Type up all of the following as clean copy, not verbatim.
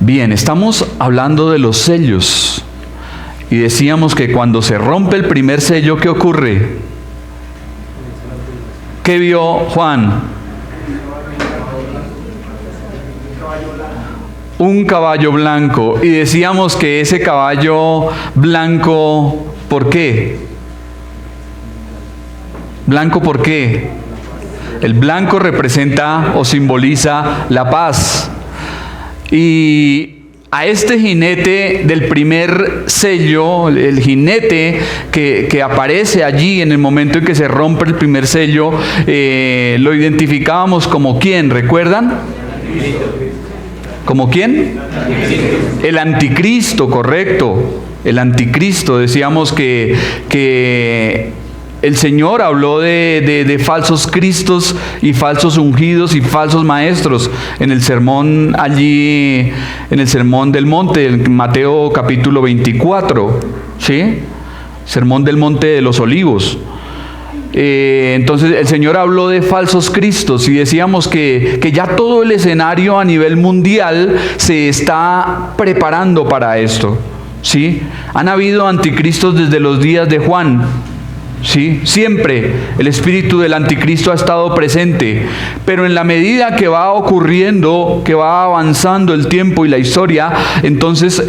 Bien, estamos hablando de los sellos y decíamos que cuando se rompe el primer sello, ¿qué ocurre? ¿Qué vio Juan? Un caballo blanco. Y decíamos que ese caballo blanco, ¿por qué? ¿Blanco por qué? El blanco representa o simboliza la paz. Y a este jinete del primer sello, el jinete que aparece allí en el momento en que se rompe el primer sello, lo identificábamos como ¿quién? ¿Recuerdan? ¿Como quién? El anticristo, correcto. El anticristo. Decíamos que el Señor habló de falsos cristos y falsos ungidos y falsos maestros en el sermón allí, en el sermón del monte, en Mateo capítulo 24, ¿sí? Sermón del monte de los olivos. Entonces el Señor habló de falsos cristos y decíamos que ya todo el escenario a nivel mundial se está preparando para esto, ¿sí? Han habido anticristos desde los días de Juan. Sí, siempre el espíritu del anticristo ha estado presente, pero en la medida que va ocurriendo, que va avanzando el tiempo y la historia, entonces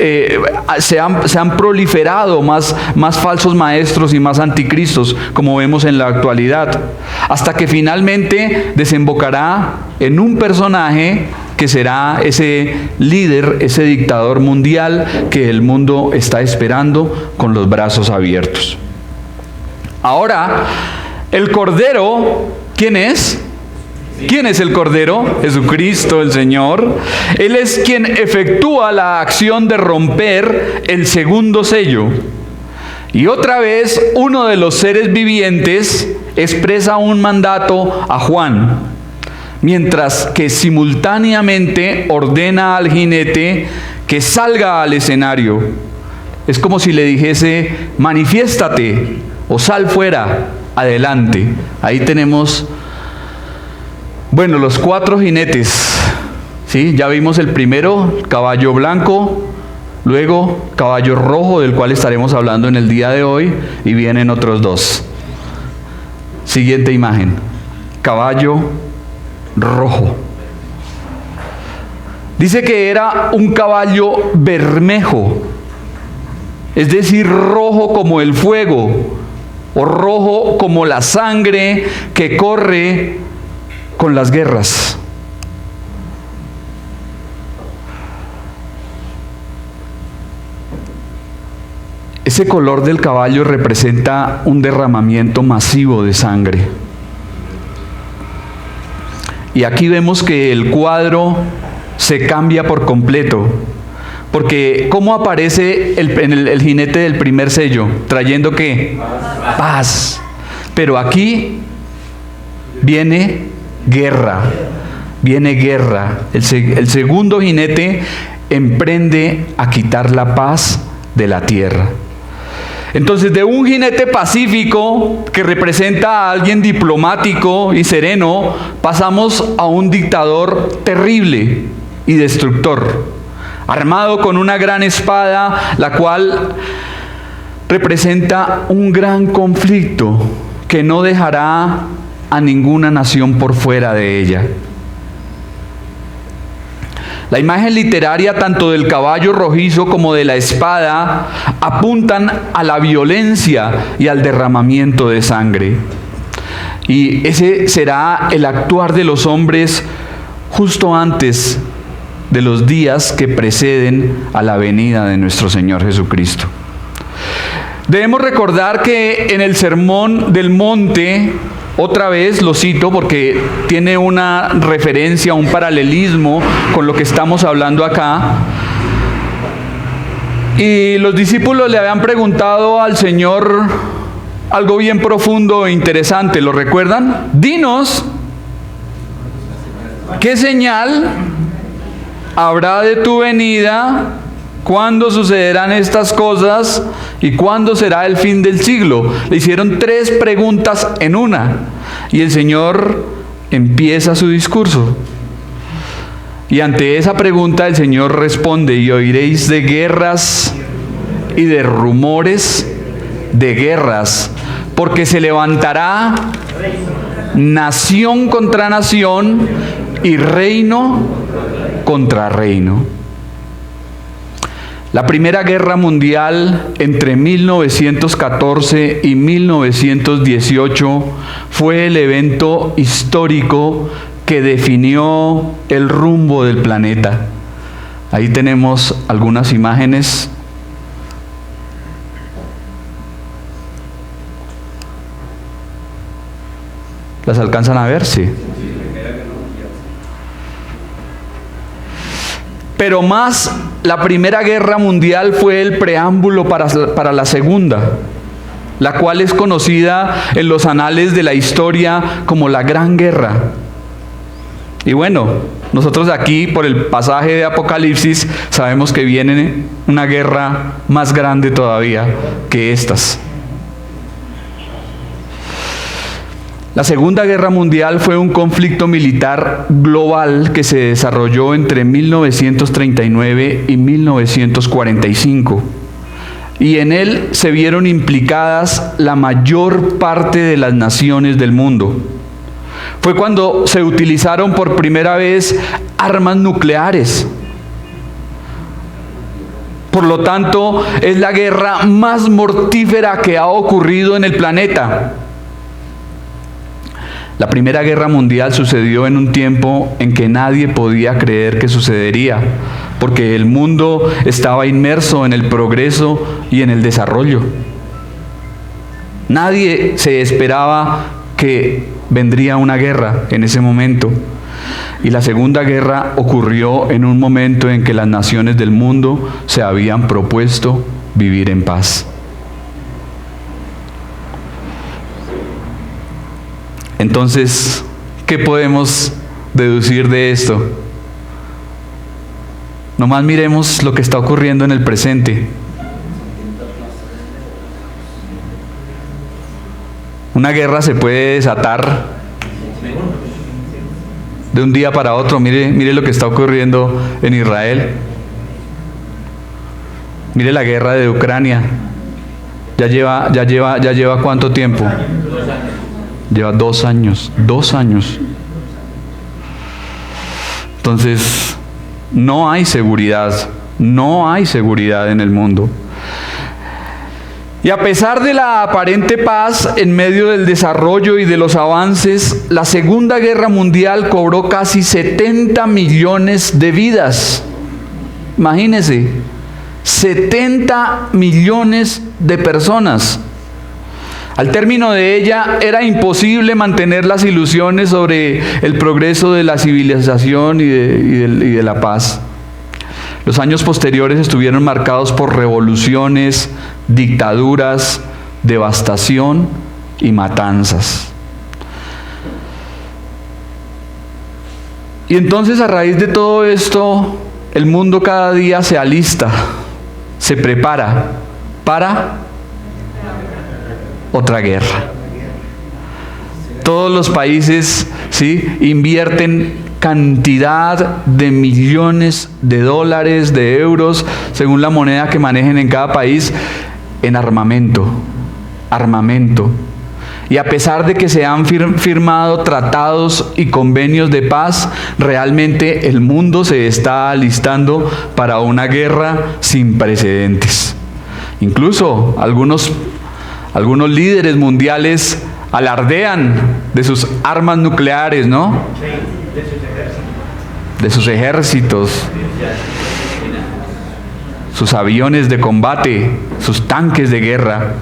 se han proliferado más falsos maestros y más anticristos, como vemos en la actualidad, hasta que finalmente desembocará en un personaje que será ese líder, ese dictador mundial que el mundo está esperando con los brazos abiertos. Ahora, el Cordero, ¿quién es? ¿Quién es el Cordero? Jesucristo, el Señor. Él es quien efectúa la acción de romper el segundo sello. Y otra vez, uno de los seres vivientes expresa un mandato a Juan, mientras que simultáneamente ordena al jinete que salga al escenario. Es como si le dijese, manifiéstate. O sal fuera, adelante. Ahí tenemos, bueno, los 4 jinetes. ¿Sí? Ya vimos el primero, caballo blanco, luego caballo rojo, del cual estaremos hablando en el día de hoy, y vienen otros 2. Siguiente imagen, caballo rojo. Dice que era un caballo bermejo, es decir, rojo como el fuego, o rojo como la sangre que corre con las guerras. Ese color del caballo representa un derramamiento masivo de sangre. Y aquí vemos que el cuadro se cambia por completo. Porque ¿cómo aparece el jinete del primer sello? ¿Trayendo qué? Paz. Pero aquí viene guerra. Viene guerra. El segundo jinete emprende a quitar la paz de la tierra. Entonces, de un jinete pacífico que representa a alguien diplomático y sereno, pasamos a un dictador terrible y destructor, armado con una gran espada, la cual representa un gran conflicto que no dejará a ninguna nación por fuera de ella. La imagen literaria tanto del caballo rojizo como de la espada apuntan a la violencia y al derramamiento de sangre. Y ese será el actuar de los hombres justo antes de los días que preceden a la venida de nuestro Señor Jesucristo. Debemos recordar que en el Sermón del Monte, otra vez lo cito porque tiene una referencia, un paralelismo con lo que estamos hablando acá. Y los discípulos le habían preguntado al Señor algo bien profundo e interesante, ¿lo recuerdan? Dinos, ¿qué señal habrá de tu venida? ¿Cuándo sucederán estas cosas? ¿Y cuándo será el fin del siglo? Le hicieron 3 preguntas en una. Y el Señor empieza su discurso. Y ante esa pregunta el Señor responde: y oiréis de guerras y de rumores de guerras, porque se levantará nación contra nación y reino contra reino. La Primera Guerra Mundial entre 1914 y 1918 fue el evento histórico que definió el rumbo del planeta. Ahí tenemos algunas imágenes. ¿Las alcanzan a ver? Sí. Pero más, la Primera Guerra Mundial fue el preámbulo para la Segunda, la cual es conocida en los anales de la historia como la Gran Guerra. Y bueno, nosotros aquí, por el pasaje de Apocalipsis, sabemos que viene una guerra más grande todavía que estas. La Segunda Guerra Mundial fue un conflicto militar global que se desarrolló entre 1939 y 1945. Y en él se vieron implicadas la mayor parte de las naciones del mundo. Fue cuando se utilizaron por primera vez armas nucleares. Por lo tanto, es la guerra más mortífera que ha ocurrido en el planeta. La Primera Guerra Mundial sucedió en un tiempo en que nadie podía creer que sucedería, porque el mundo estaba inmerso en el progreso y en el desarrollo. Nadie se esperaba que vendría una guerra en ese momento. Y la Segunda Guerra ocurrió en un momento en que las naciones del mundo se habían propuesto vivir en paz. Entonces, ¿qué podemos deducir de esto? Nomás miremos lo que está ocurriendo en el presente. Una guerra se puede desatar de un día para otro. Mire lo que está ocurriendo en Israel. Mire la guerra de Ucrania. Ya lleva ¿cuánto tiempo? Lleva 2 años. 2 años. Entonces, no hay seguridad. No hay seguridad en el mundo. Y a pesar de la aparente paz en medio del desarrollo y de los avances, la Segunda Guerra Mundial cobró casi 70 millones de vidas. Imagínense, 70 millones de personas. Al término de ella era imposible mantener las ilusiones sobre el progreso de la civilización y de la paz. Los años posteriores estuvieron marcados por revoluciones, dictaduras, devastación y matanzas. Y entonces, a raíz de todo esto, el mundo cada día se alista, se prepara para otra guerra. Todos los países, ¿sí?, invierten cantidad de millones de dólares, de euros, según la moneda que manejen en cada país, en armamento. Y a pesar de que se han firmado tratados y convenios de paz, realmente el mundo se está alistando para una guerra sin precedentes. Incluso algunos líderes mundiales alardean de sus armas nucleares, ¿no? De sus ejércitos, sus aviones de combate, sus tanques de guerra.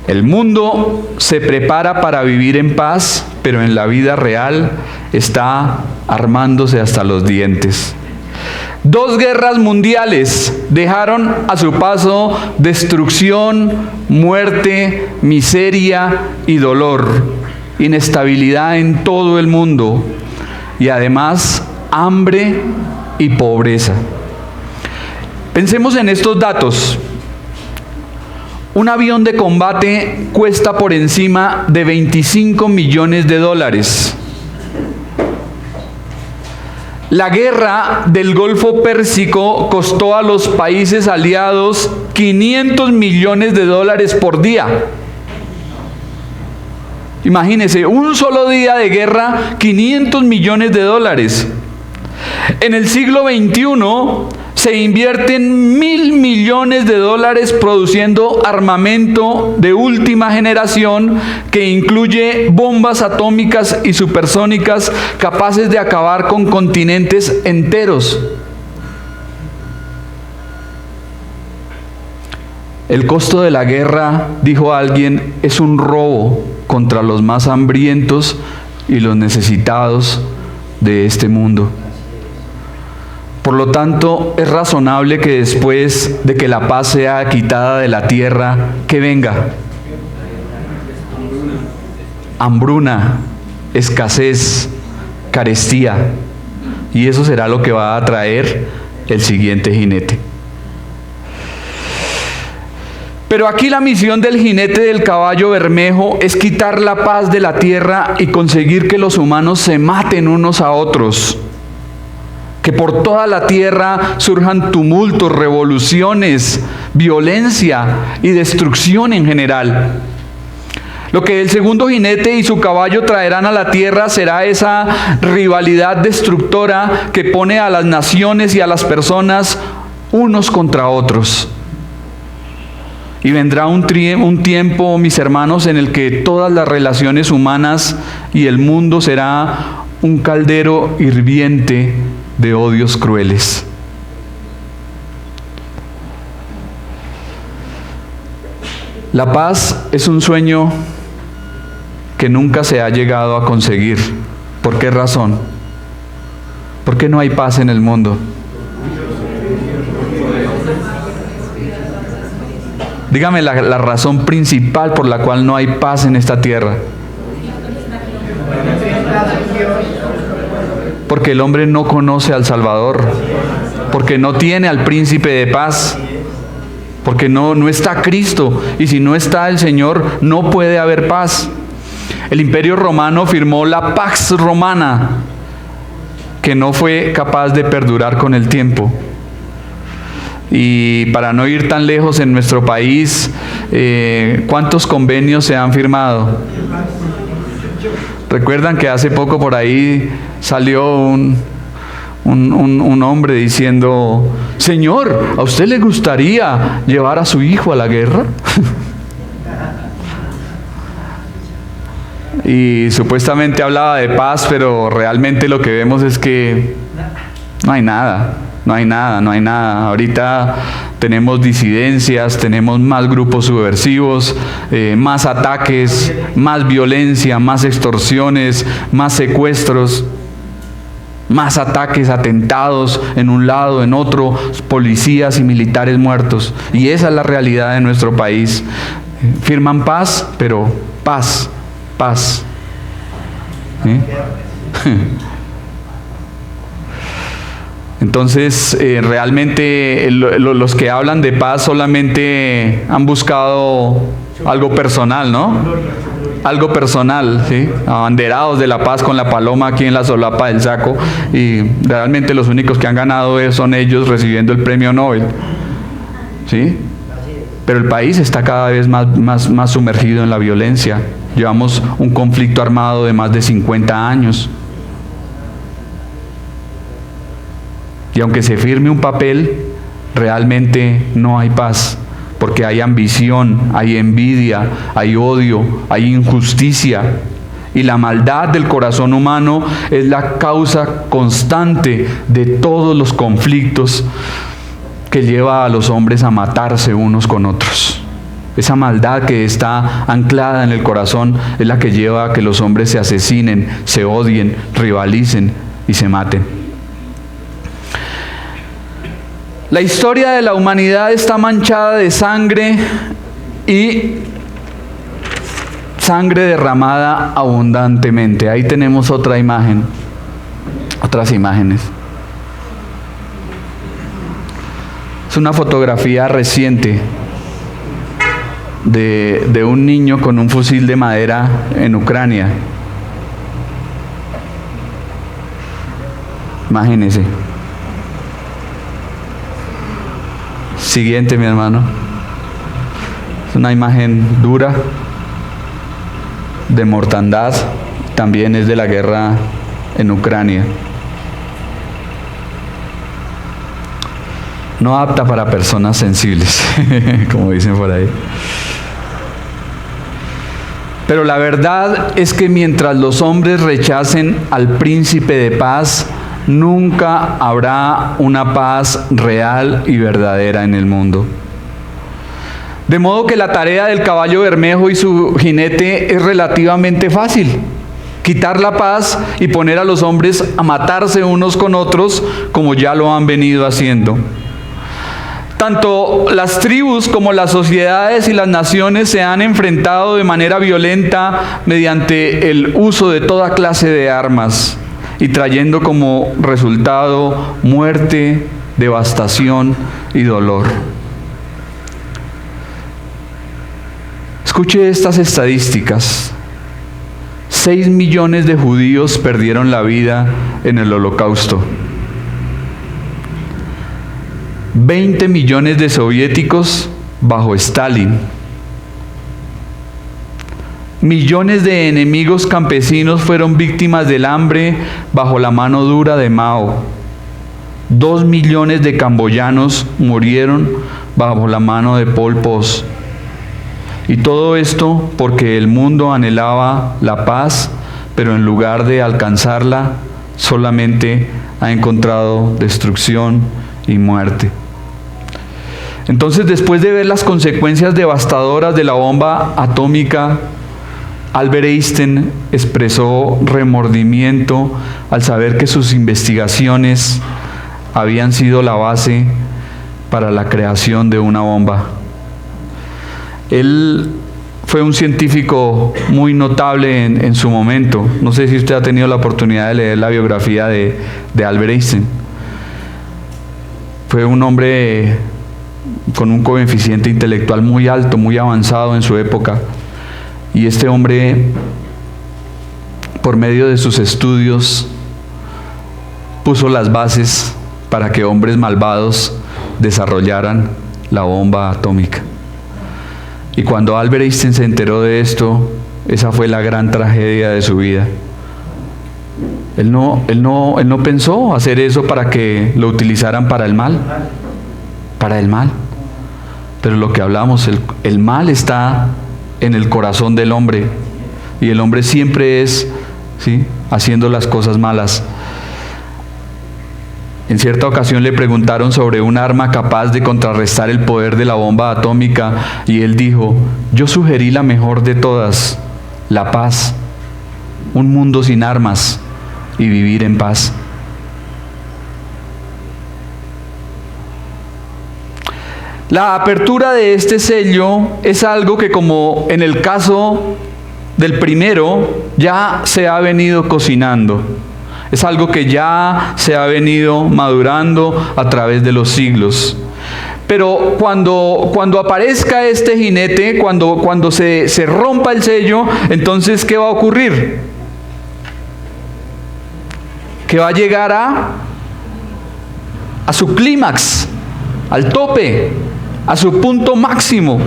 El mundo se prepara para vivir en paz, pero en la vida real está armándose hasta los dientes. 2 guerras mundiales dejaron a su paso destrucción, muerte, miseria y dolor, inestabilidad en todo el mundo y además hambre y pobreza. Pensemos en estos datos. Un avión de combate cuesta por encima de 25 millones de dólares. La guerra del Golfo Pérsico costó a los países aliados $500 millones por día. Imagínense, un solo día de guerra, $500 millones. En el siglo XXI se invierten $1.000 millones produciendo armamento de última generación que incluye bombas atómicas y supersónicas capaces de acabar con continentes enteros. El costo de la guerra, dijo alguien, es un robo contra los más hambrientos y los necesitados de este mundo. Por lo tanto, es razonable que después de que la paz sea quitada de la tierra, que venga hambruna, escasez, carestía. Y eso será lo que va a traer el siguiente jinete. Pero aquí la misión del jinete del caballo bermejo es quitar la paz de la tierra y conseguir que los humanos se maten unos a otros. Que por toda la tierra surjan tumultos, revoluciones, violencia y destrucción en general. Lo que el segundo jinete y su caballo traerán a la tierra será esa rivalidad destructora que pone a las naciones y a las personas unos contra otros. Y vendrá un tiempo, mis hermanos, en el que todas las relaciones humanas y el mundo será un caldero hirviente de odios crueles. La paz es un sueño que nunca se ha llegado a conseguir. ¿Por qué razón? ¿Por qué no hay paz en el mundo? Dígame la razón principal por la cual no hay paz en esta tierra. Porque el hombre no conoce al Salvador, porque no tiene al príncipe de paz, porque no está Cristo, y si no está el Señor, no puede haber paz. El Imperio Romano firmó la Pax Romana, que no fue capaz de perdurar con el tiempo. Y para no ir tan lejos en nuestro país, ¿cuántos convenios se han firmado? Recuerdan que hace poco por ahí salió un hombre diciendo: Señor, ¿a usted le gustaría llevar a su hijo a la guerra? Y supuestamente hablaba de paz, pero realmente lo que vemos es que no hay nada. Ahorita tenemos disidencias, tenemos más grupos subversivos, más ataques, más violencia, más extorsiones, más secuestros, más ataques, atentados en un lado, en otro, policías y militares muertos. Y esa es la realidad de nuestro país. Firman paz, pero paz. Entonces, realmente los que hablan de paz solamente han buscado algo personal, ¿no? Algo personal, ¿sí? Abanderados de la paz con la paloma aquí en la solapa del saco, y realmente los únicos que han ganado son ellos recibiendo el premio Nobel, ¿sí? Pero el país está cada vez más sumergido en la violencia. Llevamos un conflicto armado de más de 50 años. Y aunque se firme un papel, realmente no hay paz, porque hay ambición, hay envidia, hay odio, hay injusticia. Y la maldad del corazón humano es la causa constante de todos los conflictos que lleva a los hombres a matarse unos con otros. Esa maldad que está anclada en el corazón es la que lleva a que los hombres se asesinen, se odien, rivalicen y se maten. La historia de la humanidad está manchada de sangre y sangre derramada abundantemente. Ahí tenemos otra imagen, otras imágenes. Es una fotografía reciente de un niño con un fusil de madera en Ucrania. Imagínese. Siguiente, mi hermano. Es una imagen dura de mortandad. También es de la guerra en Ucrania. No apta para personas sensibles, como dicen por ahí. Pero la verdad es que mientras los hombres rechacen al príncipe de paz, nunca habrá una paz real y verdadera en el mundo. De modo que la tarea del caballo bermejo y su jinete es relativamente fácil: quitar la paz y poner a los hombres a matarse unos con otros, como ya lo han venido haciendo. Tanto las tribus como las sociedades y las naciones se han enfrentado de manera violenta mediante el uso de toda clase de armas y trayendo como resultado muerte, devastación y dolor. Escuche estas estadísticas. 6 millones de judíos perdieron la vida en el Holocausto. 20 millones de soviéticos bajo Stalin. Millones de enemigos campesinos fueron víctimas del hambre bajo la mano dura de Mao. 2 millones de camboyanos murieron bajo la mano de Pol Pot. Y todo esto porque el mundo anhelaba la paz, pero en lugar de alcanzarla, solamente ha encontrado destrucción y muerte. Entonces, después de ver las consecuencias devastadoras de la bomba atómica, Albert Einstein expresó remordimiento al saber que sus investigaciones habían sido la base para la creación de una bomba. Él fue un científico muy notable en su momento. No sé si usted ha tenido la oportunidad de leer la biografía de Albert Einstein. Fue un hombre con un coeficiente intelectual muy alto, muy avanzado en su época. Y este hombre, por medio de sus estudios, puso las bases para que hombres malvados desarrollaran la bomba atómica. Y cuando Albert Einstein se enteró de esto, esa fue la gran tragedia de su vida. Él no pensó hacer eso para que lo utilizaran para el mal. Para el mal. Pero lo que hablamos, el mal está en el corazón del hombre. Y el hombre siempre es, ¿sí?, haciendo las cosas malas. En cierta ocasión le preguntaron sobre un arma capaz de contrarrestar el poder de la bomba atómica y él dijo: yo sugerí la mejor de todas, la paz, un mundo sin armas y vivir en paz. La apertura de este sello es algo que, como en el caso del primero, ya se ha venido cocinando. Es algo que ya se ha venido madurando a través de los siglos. Pero cuando aparezca este jinete, cuando se rompa el sello, entonces ¿qué va a ocurrir? Que va a llegar a su clímax, al tope, a su punto máximo.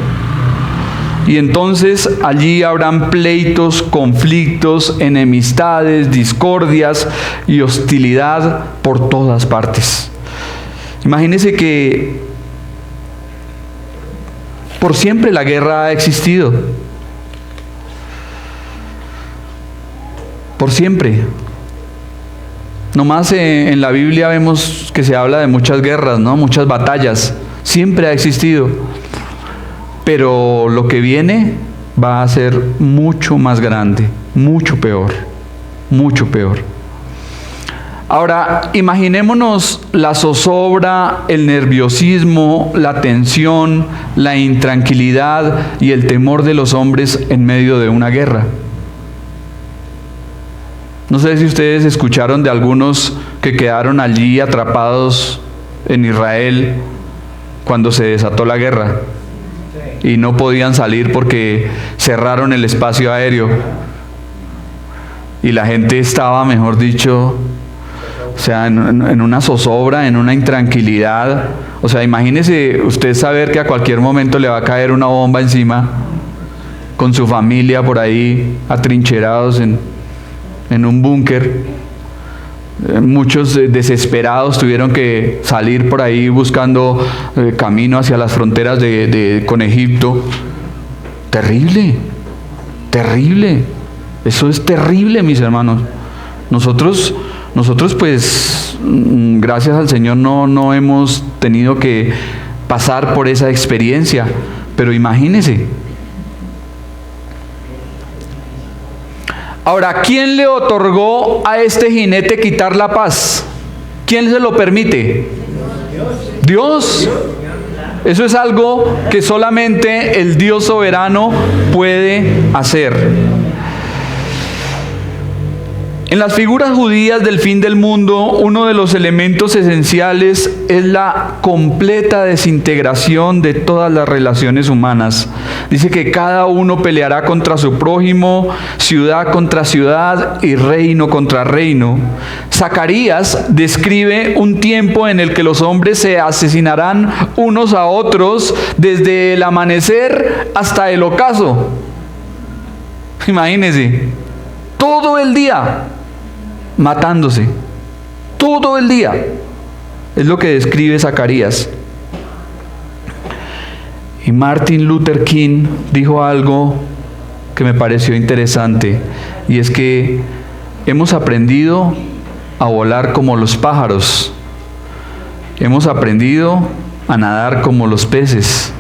Y entonces allí habrán pleitos, conflictos, enemistades, discordias y hostilidad por todas partes. Imagínense que por siempre la guerra ha existido. Por siempre. Nomás en la Biblia vemos que se habla de muchas guerras, ¿no? Muchas batallas. Siempre ha existido. Pero lo que viene va a ser mucho más grande, mucho peor, mucho peor. Ahora, imaginémonos la zozobra, el nerviosismo, la tensión, la intranquilidad y el temor de los hombres en medio de una guerra. No sé si ustedes escucharon de algunos que quedaron allí atrapados en Israel cuando se desató la guerra. Y no podían salir porque cerraron el espacio aéreo. Y la gente estaba, mejor dicho, o sea, en una zozobra, en una intranquilidad. O sea, imagínese usted saber que a cualquier momento le va a caer una bomba encima, con su familia por ahí atrincherados en un búnker. Muchos desesperados tuvieron que salir por ahí buscando camino hacia las fronteras con Egipto. Terrible, terrible. Eso es terrible, mis hermanos. Nosotros pues, gracias al Señor no hemos tenido que pasar por esa experiencia. Pero imagínense. Ahora, ¿quién le otorgó a este jinete quitar la paz? ¿Quién se lo permite? Dios. Eso es algo que solamente el Dios soberano puede hacer. En las figuras judías del fin del mundo, uno de los elementos esenciales es la completa desintegración de todas las relaciones humanas. Dice que cada uno peleará contra su prójimo, ciudad contra ciudad y reino contra reino. Zacarías describe un tiempo en el que los hombres se asesinarán unos a otros desde el amanecer hasta el ocaso. Imagínense, todo el día matándose, todo el día. Es lo que describe Zacarías. Y Martin Luther King dijo algo que me pareció interesante, y es que hemos aprendido a volar como los pájaros, hemos aprendido a nadar como los peces,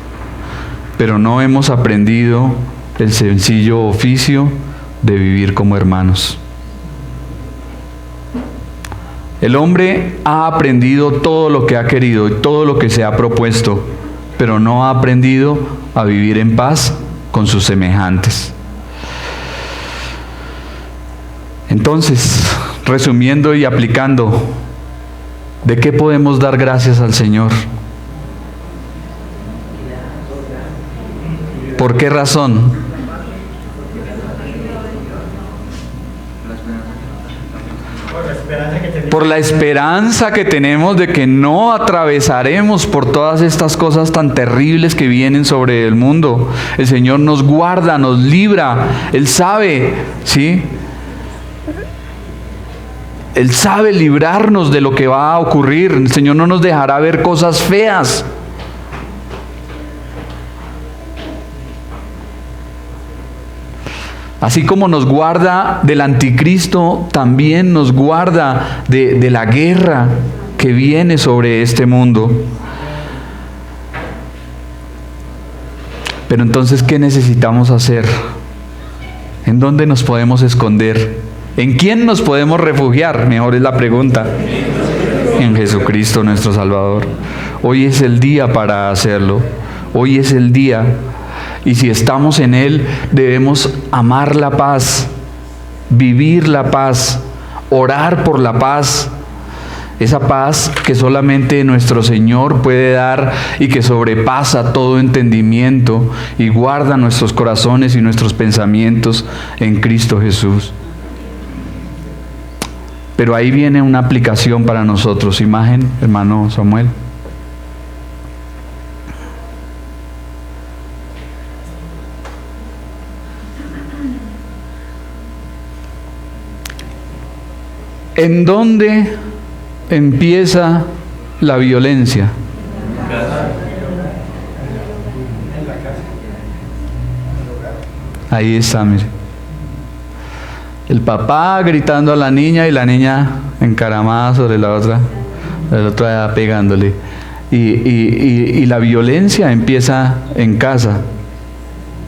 pero no hemos aprendido el sencillo oficio de vivir como hermanos. El hombre ha aprendido todo lo que ha querido y todo lo que se ha propuesto, pero no ha aprendido a vivir en paz con sus semejantes. Entonces, resumiendo y aplicando, ¿de qué podemos dar gracias al Señor? ¿Por qué razón? Por la esperanza que tenemos de que no atravesaremos por todas estas cosas tan terribles que vienen sobre el mundo. El Señor nos guarda, nos libra. Él sabe, ¿sí? Él sabe librarnos de lo que va a ocurrir. El Señor no nos dejará ver cosas feas. Así como nos guarda del anticristo, también nos guarda de la guerra que viene sobre este mundo. Pero entonces, ¿qué necesitamos hacer? ¿En dónde nos podemos esconder? ¿En quién nos podemos refugiar? Mejor es la pregunta. En Jesucristo nuestro Salvador. Hoy es el día para hacerlo. Hoy es el día. Y si estamos en Él, debemos amar la paz, vivir la paz, orar por la paz. Esa paz que solamente nuestro Señor puede dar y que sobrepasa todo entendimiento y guarda nuestros corazones y nuestros pensamientos en Cristo Jesús. Pero ahí viene una aplicación para nosotros. Imagen, hermano Samuel. ¿En dónde empieza la violencia? Ahí está, mire. El papá gritando a la niña y la niña encaramada sobre la otra pegándole. Y la violencia empieza en casa.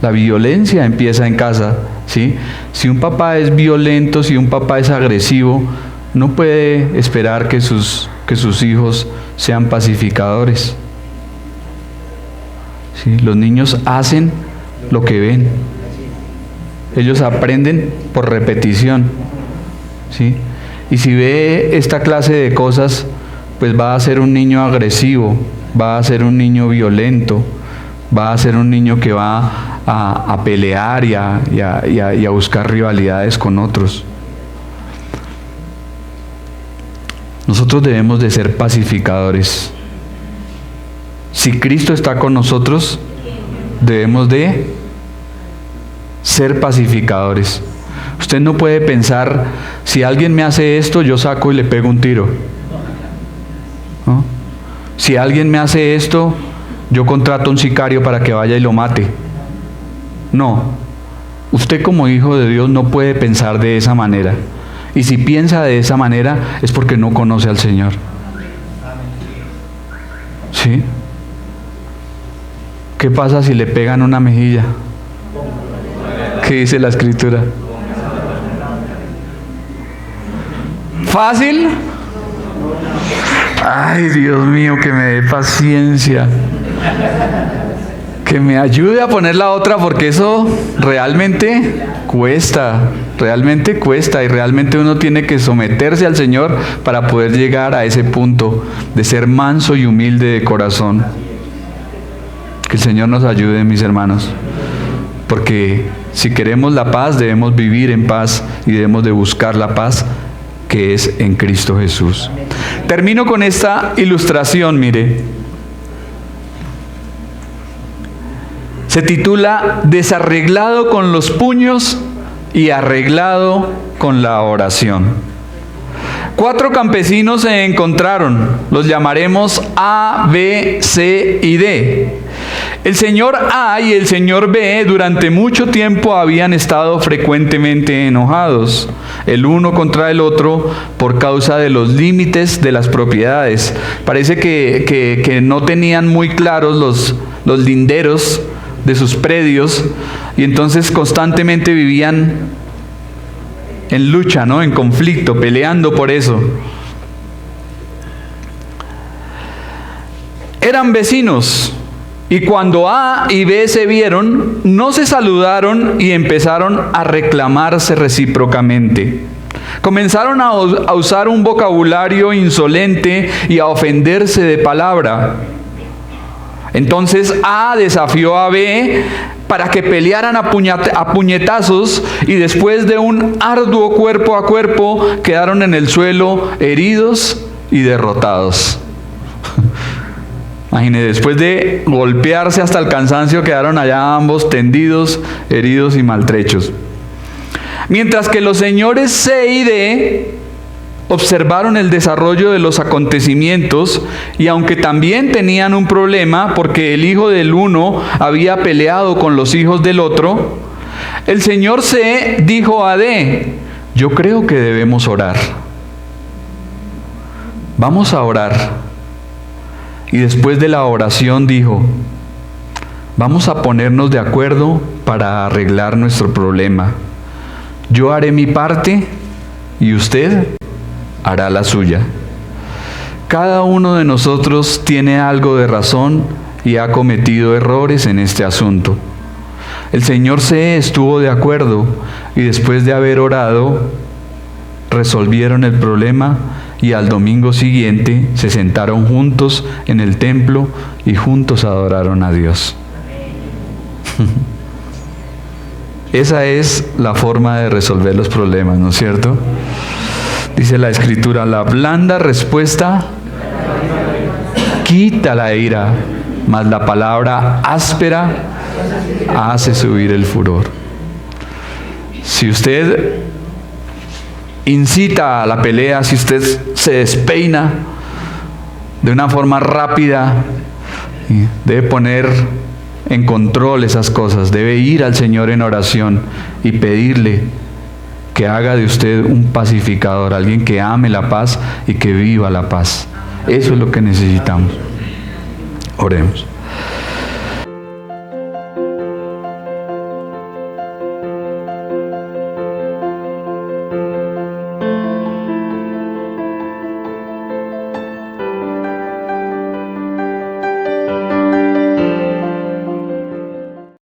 La violencia empieza en casa, ¿sí? Si un papá es violento, si un papá es agresivo, no puede esperar que sus hijos sean pacificadores. ¿Sí? Los niños hacen lo que ven. Ellos aprenden por repetición. ¿Sí? Y si ve esta clase de cosas, pues va a ser un niño agresivo, va a ser un niño violento, va a ser un niño que va a pelear y a buscar rivalidades con otros. Nosotros debemos de ser pacificadores. Si Cristo está con nosotros, debemos de ser pacificadores. Usted no puede pensar, si alguien me hace esto, yo saco y le pego un tiro, ¿no? Si alguien me hace esto, yo contrato a un sicario para que vaya y lo mate. No. Usted como hijo de Dios no puede pensar de esa manera. Y si piensa de esa manera es porque no conoce al Señor. ¿Sí? ¿Qué pasa si le pegan una mejilla? ¿Qué dice la Escritura? ¿Fácil? Ay, Dios mío, que me dé paciencia. Que me ayude a poner la otra, porque eso realmente cuesta y realmente uno tiene que someterse al Señor para poder llegar a ese punto de ser manso y humilde de corazón. Que el Señor nos ayude, mis hermanos, porque si queremos la paz debemos vivir en paz y debemos de buscar la paz que es en Cristo Jesús. Termino con esta ilustración, mire. Se titula Desarreglado con los puños y arreglado con la oración. 4 campesinos se encontraron, los llamaremos A, B, C y D. El señor A y el señor B durante mucho tiempo habían estado frecuentemente enojados, el uno contra el otro, por causa de los límites de las propiedades. Parece que no tenían muy claros los linderos de sus predios, y entonces constantemente vivían en lucha, ¿no? En conflicto, peleando por eso. Eran vecinos, y cuando A y B se vieron, no se saludaron y empezaron a reclamarse recíprocamente. Comenzaron a usar un vocabulario insolente y a ofenderse de palabra. Entonces A desafió a B para que pelearan a puñetazos, y después de un arduo cuerpo a cuerpo quedaron en el suelo heridos y derrotados. Imagínense, después de golpearse hasta el cansancio quedaron allá ambos tendidos, heridos y maltrechos. Mientras que los señores C y D observaron el desarrollo de los acontecimientos, y aunque también tenían un problema porque el hijo del uno había peleado con los hijos del otro, el señor C dijo a D: yo creo que debemos orar. Vamos a orar. Y después de la oración dijo: vamos a ponernos de acuerdo para arreglar nuestro problema. Yo haré mi parte y usted hará la suya. Cada uno de nosotros tiene algo de razón y ha cometido errores en este asunto. El señor C estuvo de acuerdo, y después de haber orado, resolvieron el problema, y al domingo siguiente se sentaron juntos en el templo y juntos adoraron a Dios. Esa es la forma de resolver los problemas, ¿no es cierto? Dice la Escritura: la blanda respuesta quita la ira, mas la palabra áspera hace subir el furor. Si usted incita a la pelea, si usted se despeina de una forma rápida, debe poner en control esas cosas, debe ir al Señor en oración y pedirle que haga de usted un pacificador, alguien que ame la paz y que viva la paz. Eso es lo que necesitamos. Oremos.